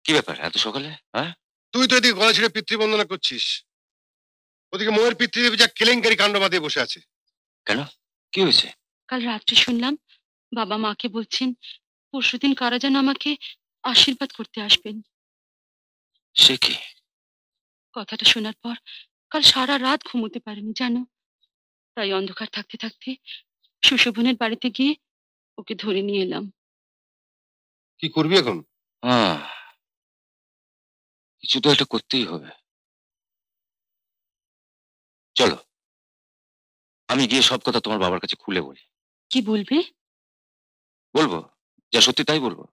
কি ব্যাপার এত সকালে? হ্যাঁ, তুই তো এদিকে গলা ছেড়ে পিতৃবন্দনা করছিস, ওদিকে মোয়ের পিতৃদেবী যা কেলেঙ্কারি কাণ্ড বাঁধিয়ে বসে আছে। কেন? কি হয়েছে? কাল রাত্রে শুনলাম বাবা মাকে বলছেন পরশুদিন কারা যেন আমাকে আশীর্বাদ করতে আসবেন। সে কি? কথাটা শোনার পর কাল সারা রাত ঘুমোতে পারিনি জানো। তাই অন্ধকার থাকতে থাকতে সুশোভনের বাড়িতে গিয়ে ওকে ধরে নিয়ে এলাম। কি করবি এখন? হ্যাঁ, কিছু তো একটা করতেই হবে। চলো, আমি গিয়ে সব কথা তোমার বাবার কাছে খুলে বলি। কি বলবে? বলবো যা সত্যি তাই বলবো।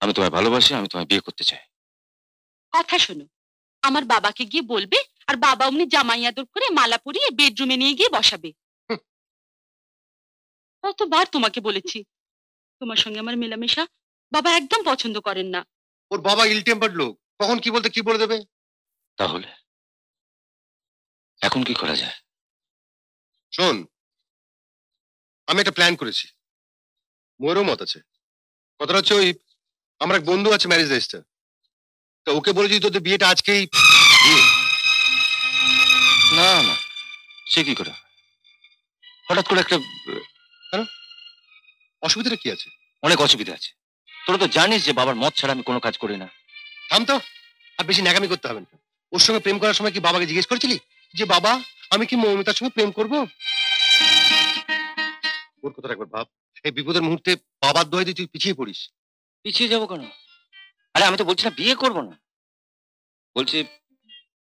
আমি তোমায় ভালোবাসি, আমি তোমায় বিয়ে করতে চাই। কথা শোনো, আমার বাবাকে গিয়ে বলবে আর বাবা অমনি জামাই আদর করে মালা পরিয়ে বেডরুমে নিয়ে গিয়ে বসাবে। কতবার তোমাকে বলেছি তোমার সঙ্গে আমার মেলামেশা বাবা একদম পছন্দ করেন না। ওর বাবা ইল টেম্পার্ড লোক, কখন কি বলতে কি বলে দেবে। তাহলে এখন কি করা যায়? শোন, আমি একটা প্ল্যান করেছি, মোয়েরও মত আছে। কথাটা হচ্ছে ওই আমার এক বন্ধু আছে ম্যারেজ রেজিস্টার, তো ওকে বলেছি তোদের বিয়েটা আজকেই। বিয়ে? না না, সে কি করে? হঠাৎ করে একটা কেন, অসুবিধাটা কি আছে? অনেক অসুবিধা আছে। তোরা তো জানিস যে বাবার মত ছাড়া আমি কোনো কাজ করি না। থাম তো, আর বেশি ন্যাকামি করতে হবে না। ওর সঙ্গে প্রেম করার সময় কি বাবাকে জিজ্ঞেস করেছিলি যে বাবা আমি কি মৌমিতার সঙ্গে প্রেম করব? ওর কথাটা একবার ভাব। এই বিপদের মুহূর্তে বাবার দোহাই দিয়ে তুই পিছিয়ে পড়িস। পিছিয়ে যাবো কেন? আরে আমি তো বলছি না বিয়ে করবো না, বলছি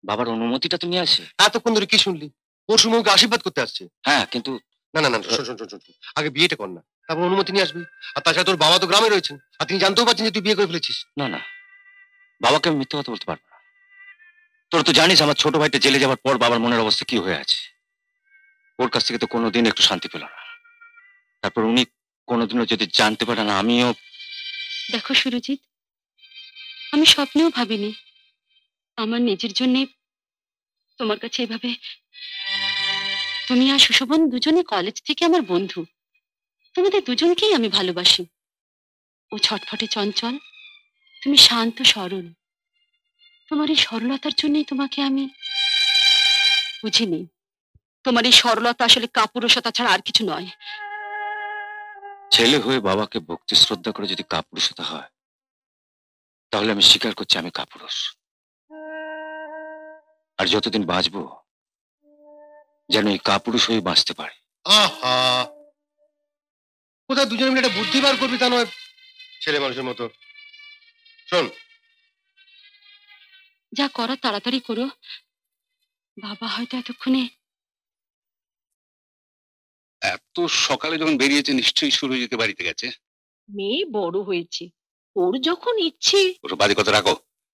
বাবার অনুমতিটা তো নিয়ে আসে। এতক্ষণ ধরে কি শুনলি? ওর সময় ওকে আশীর্বাদ করতে আসছে। হ্যাঁ কিন্তু না না না, শোন শোন শোন শোন শোন। আগে বিয়েটা কর না, তারপর অনুমতি নিয়ে আসবি। আর তাছাড়া তোর বাবা তো গ্রামে রয়েছেন, আর তিনি জানতেও পারছেন যে তুই বিয়ে করে ফেলেছিস। না না, বাবাকে আমি মিথ্যে কথা বলতে পারবো না। তোর তো জানিস আমার ছোট ভাইটা জেলে যাওয়ার পর বাবার মনের অবস্থা কি হয়ে আছে। ওর কাছ থেকে তো কোনোদিন একটু শান্তি পেল না। তারপর উনি কোনোদিনও যদি জানতে পারে না আমিও। দেখো সুরজিৎ, আমি স্বপ্নেও ভাবিনি আমার নিজের জন্য তোমার কাছে এভাবে। তুমি আর সুশোভন দুজনে কলেজ থেকে আমার বন্ধু, তোমাদের দুজনকেই আমি ভালোবাসি। ও ছটফটে চঞ্চল, তুমি শান্ত সরল। তোমার এই সরলতার জন্যই তোমাকে আমি বুঝিনি। তোমার এই সরলতা আসলে কাপুরুষতা ছাড়া আর কিছু নয়। ছেলে হয়ে বাবাকে ভক্তি শ্রদ্ধা করে যদি কাপুরুষতা হয়, তাহলে আমি স্বীকার করছি আমি কাপুরুষ। আর যতদিন বাঁচবো যেন এই কাপুরুষ হয়ে বাঁচতে পারে। আহা, কোথায় দুজনে মিলে একটা বুদ্ধি বার করবি তা নয় ছেলে মানুষের মতো। শোন, যা করা তাড়াতাড়ি করো, বাবা হয়তো এতক্ষণে। এত সকালে যখন বেরিয়েছে নিশ্চয়ই সুরজিৎ বাড়িতে গেছে। মেয়ে বড় হয়েছে, ওর যখন ইচ্ছে। ওর বাজে কথা রাখো।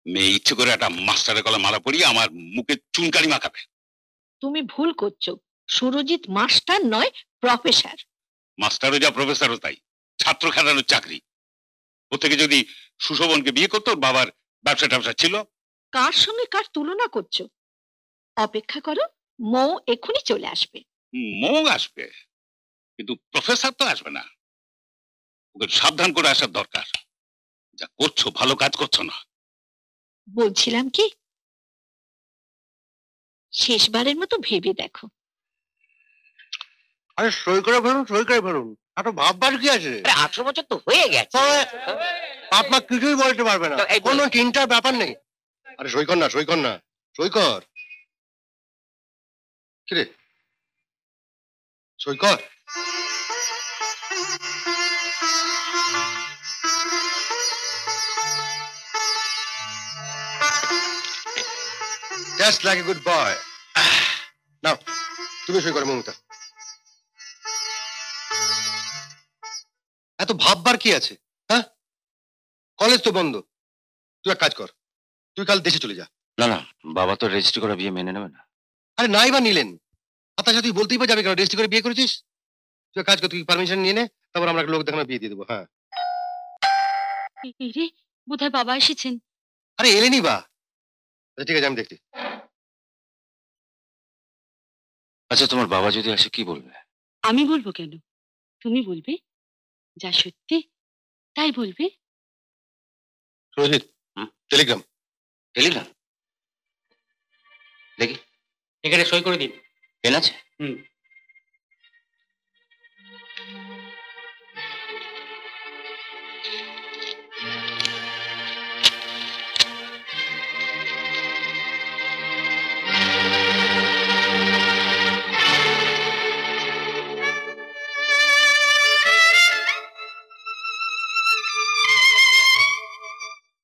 মেয়ে ইচ্ছে করে একটা মাস্টারের গলা মালা পরিয়ে আমার মুখে চুনকারি মাখাবে। তুমি ভুল করছো, সুরজিৎ মাস্টার নয়, প্রফেসর। মাস্টারও যা প্রফেসরও তাই, ছাত্র খেলানোর চাকরি। ও থেকে যদি সুশোভনকে বিয়ে করতো, ওর বাবার ব্যবসা ট্যাবসা ছিল। কার সঙ্গে কার তুলনা করছো? অপেক্ষা করো, মৌ এক্ষুনি চলে আসবে। মৌ আসবে, কিন্তু প্রফেসর তো আসবে না। ওকে সাবধান করে আসার দরকার। যা করছো ভালো কাজ করছো না। বলছিলাম কি, শেষবারের মতো ভেবে দেখো। আরে সই করে ফেলুন, সই করে ফেলুন, এত ভাববার কি আছে? 18 বছর তো হয়ে গেছে। আপনার কিছুই বলতে পারবে না, কোনো চিন্তার ব্যাপার নেই। আরে সই কর না, সই কর না, সই কর। কিরে, সই কর। Just like a good boy. নাও, তুমি সই করো মমতা। এত ভাববার কি আছে? হ্যাঁ, কলেজ তো বন্ধ। তুই এক কাজ কর, তুই কাল দেশে চলে যা। না না, বাবা তো রেজিস্ট্রি করা বিয়ে মেনে নেবে না। আরে নাই বা নিলেন, আর তাছাড়া তুই বলতেই পারবি কেন রেজিস্ট্রি করে বিয়ে করেছিস? তুই এক কাজ কর, তুই পারমিশন নিয়ে নে, তারপর আমরা একটা লোক দেখানো বিয়ে দিয়ে দেবো। হ্যাঁ, রে বোধহয় বাবা এসেছেন। আরে এলেনি বা? আচ্ছা ঠিক আছে, আমি দেখছি। আচ্ছা তোমার বাবা যদি আসে কি বলবে? আমি বলবো কেন, তুমি বলবে। যা সত্যি তাই বলবে। সুরজিৎ, টেলিগ্রাম। টেলিগ্রাম দেখি, এখানে সই করে দিন। পেন আছে? হুম।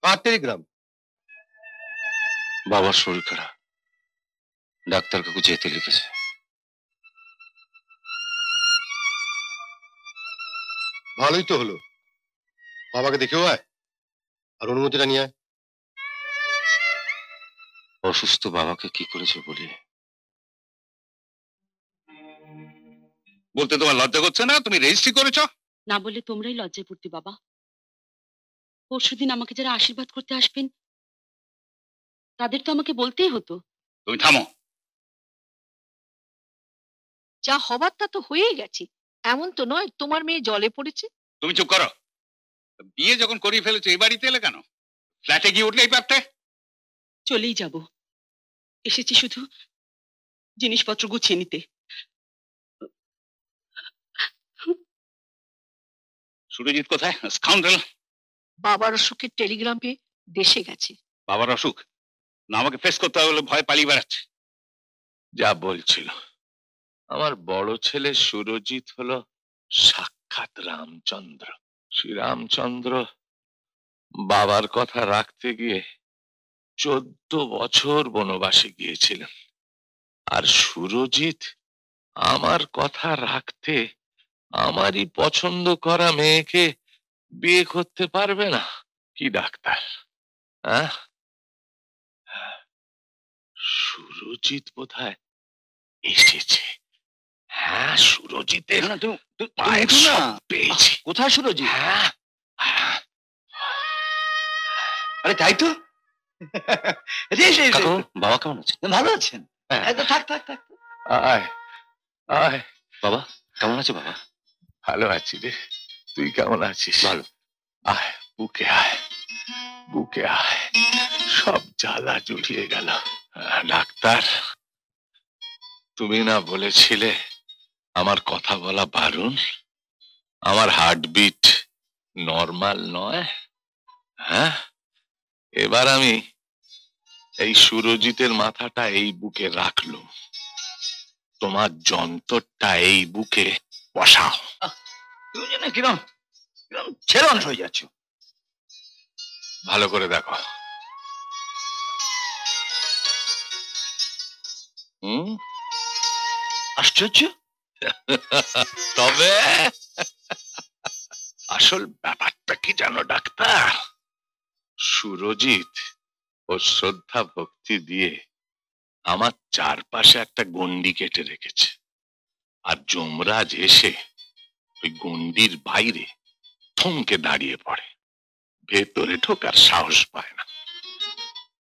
কার টেলিগ্রাম? বাবার শরীর খারাপ, ডাক্তার কাকু যেতে লিখেছে। ভালোই তো হলো, বাবাকে দেখেও আয় আর অনুমতিটা নিয়ে আয়। অসুস্থ বাবাকে কি করেছে বলি? বলতে তোমার লজ্জা করছে না? তুমি রেজিস্ট্রি করেছো? না বললে তোমরাই লজ্জায় পড়তে বাবা। পরশুদিন আমাকে যারা আশীর্বাদ করতে আসবেন তাদের তো আমাকে বলতেই হতো। তুমি থামো। যা হবার তা তো হয়েই গেছে, এমন তো নয় তোমার মেয়ে জলে পড়েছে। তুমি চুপ করো। বিয়ে যখন করিয়ে ফেলেছো এই বাড়িতে এলে কেন? ফ্ল্যাটে গিয়ে উঠলেই পারতে। চলেই যাব, এসেছি শুধু জিনিসপত্র গুছিয়ে নিতে। সুরজিৎ কোথায়? স্কাউন্ডারেল। বাবার অসুখের টেলিগ্রাম পেয়ে দেশে গেছে। বাবার অসুখ না আমাকে ফেস করতে হবে বলে ভয় পালিয়ে বেড়াচ্ছে। যা বলছিল, আমার বড় ছেলে সুরজিৎ হলো সাক্ষাৎ রামচন্দ্র। শ্রীরামচন্দ্র বাবার কথা রাখতে গিয়ে 14 বছর বনবাসে গিয়েছিলেন, আর সুরজিৎ আমার কথা রাখতে আমারই পছন্দ করা মেয়েকে বিয়ে করতে পারবে না? কি ডাক্তার, হ্যাঁ? সুরজিৎ বোধহয় এসেছে। হ্যাঁ, সুরজিতের পায়ের শব্দ পেয়েছি। কোথায় সুরজিৎ? হ্যাঁ, হ্যাঁ। আরে তাই তো। কাকু, বাবা কেমন আছে? ভালো আছেন? থাক থাক থাক। আয় আয়। বাবা কেমন আছে? বাবা ভালো আছি রে, তুই কেমন আছিস? ভালো। আয়, বুকে আয়, বুকে আয়। সব জ্বালা জুড়িয়ে গেল। ডাক্তার, তুমি না বলেছিলে আমার কথা বলা বারণ, আমার হার্টবিট নর্মাল নয়? হ্যাঁ, এবার আমি এই সুরজিতের মাথাটা এই বুকে রাখলুম, তোমার যন্ত্রটা এই বুকে বসাও। তুমি যেন কিরম কিরম ছেড়ন হয়ে যাচ্ছ। ভালো করে দেখো। আশ্চর্য। তবে আসল ব্যাপারটা কি জানো ডাক্তার? সুরজিৎ ও শ্রদ্ধা ভক্তি দিয়ে আমার চারপাশে একটা গন্ডি কেটে রেখেছে, আর যমরাজ এসে ওই গন্ডির বাইরে থমকে দাঁড়িয়ে পড়ে, ভেতরে ঢোকার সাহস পায় না।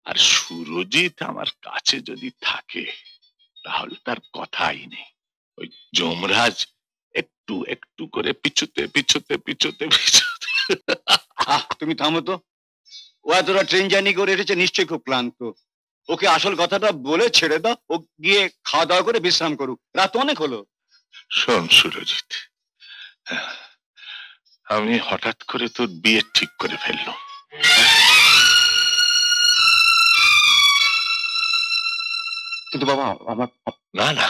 আর সুরজিৎ আমার কাছে যদি থাকে তাহলে তার কথাই নেই। ওই যমরাজ একটু একটু করে পিছুতে পিছুতে পিছুতে পিছুতে। তুমি থামো তো। ও এতটা ট্রেন জার্নি করে এসেছে, নিশ্চয়ই খুব ক্লান্ত। ওকে আসল কথাটা বলে ছেড়ে দাও, ও গিয়ে খাওয়া দাওয়া করে বিশ্রাম করুক, রাত অনেক হলো। শোন সুরজিৎ, আমি হঠাৎ করে তোর বিয়ে ঠিক করে ফেললাম। কিন্তু বাবা আমার না না,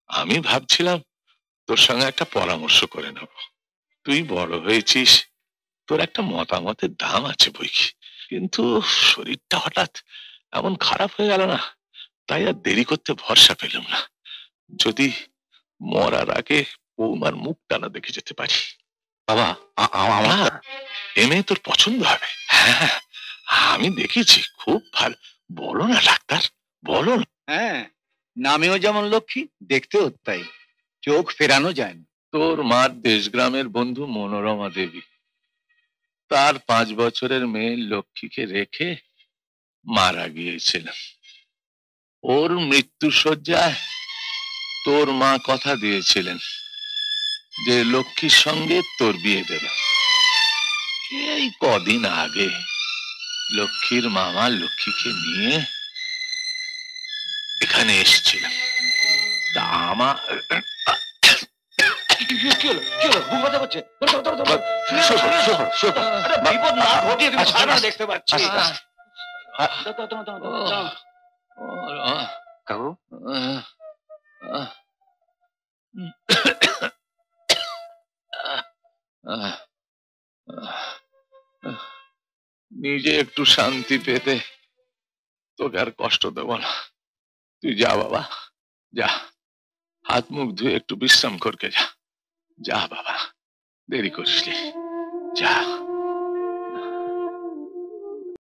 আমি ভাবছিলাম তোর সঙ্গে একটা পরামর্শ করে নেব। তুই বড় হয়েছিস, তোর একটা মতামতের দাম আছে বই কি, কিন্তু শরীরটা হঠাৎ এমন খারাপ হয়ে গেল না, তাই আর দেরি করতে ভরসা পেলাম না। যদি মরার আগে বৌমার মুখটা না দেখে যেতে পারি। বাবা আমার এ মেয়ে তোর পছন্দ হবে। হ্যাঁ, আমি দেখেছি, খুব ভালো। বলো না ডাক্তার, বলো না। হ্যাঁ, নামেও যেমন লক্ষ্মী, দেখতেও তাই, চোখ ফেরানো যায় না। তোর মার দেশগ্রামের বন্ধু মনোরমা দেবী তার 5 বছরের মেয়ে লক্ষ্মীকে রেখে মারা গিয়েছিলেন। ওর মৃত্যু শয্যায় তোর মা কথা দিয়েছিলেন যে লক্ষ্মীর সঙ্গে তোর বিয়ে দেবে। এই কদিন আগে লক্ষ্মীর মামা লক্ষ্মীকে নিয়ে এখানে এসেছিলাম। তা আমার কি হলো বুক ব্যথা করছে? বিপদ না ঘটিয়ে তুমি সারা দেখতে পাচ্ছি। কাকু নিজে একটু শান্তি পেতে তোকে আর কষ্ট দেব না। তুই যা বাবা, যা হাত মুখ ধুয়ে একটু বিশ্রাম করকে যা। যা বাবা, দেরি করিস নে, যা।